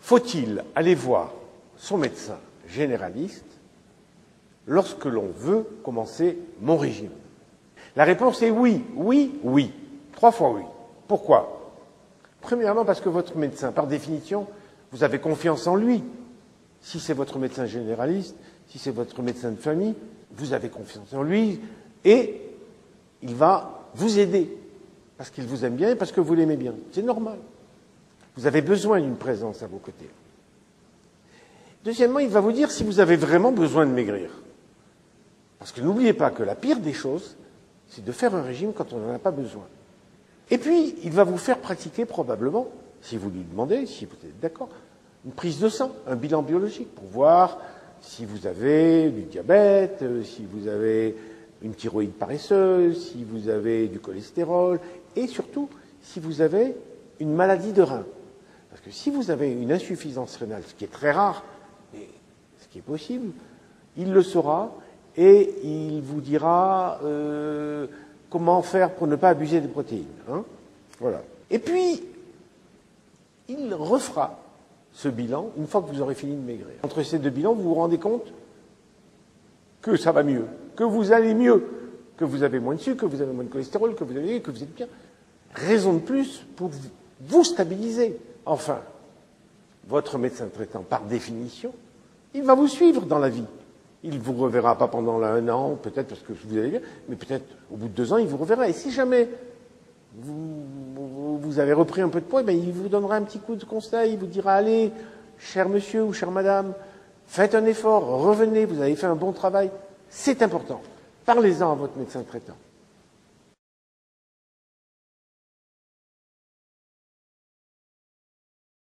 Faut-il aller voir son médecin généraliste lorsque l'on veut commencer mon régime? La réponse est oui, oui, oui. 3 fois oui. Pourquoi? Premièrement, parce que votre médecin, par définition, vous avez confiance en lui. Si c'est votre médecin généraliste, si c'est votre médecin de famille, vous avez confiance en lui et il va vous aider parce qu'il vous aime bien et parce que vous l'aimez bien. C'est normal. Vous avez besoin d'une présence à vos côtés. Deuxièmement, il va vous dire si vous avez vraiment besoin de maigrir. Parce que n'oubliez pas que la pire des choses, c'est de faire un régime quand on n'en a pas besoin. Et puis, il va vous faire pratiquer probablement, si vous lui demandez, si vous êtes d'accord, une prise de sang, un bilan biologique pour voir si vous avez du diabète, si vous avez une thyroïde paresseuse, si vous avez du cholestérol et surtout si vous avez une maladie de rein. Parce que si vous avez une insuffisance rénale, ce qui est très rare, mais ce qui est possible, il le saura et il vous dira comment faire pour ne pas abuser des protéines. Hein, voilà. Et puis, il refera ce bilan une fois que vous aurez fini de maigrir. Entre ces 2 bilans, vous vous rendez compte que ça va mieux, que vous allez mieux, que vous avez moins de sucre, que vous avez moins de cholestérol, que vous êtes bien. Raison de plus pour vous stabiliser. Enfin, votre médecin traitant, par définition, il va vous suivre dans la vie. Il ne vous reverra pas pendant 1 an, peut-être parce que vous allez bien, mais peut-être au bout de 2 ans, il vous reverra. Et si jamais vous avez repris un peu de poids, ben, il vous donnera un petit coup de conseil, il vous dira, allez, cher monsieur ou chère madame, faites un effort, revenez, vous avez fait un bon travail. C'est important. Parlez-en à votre médecin traitant.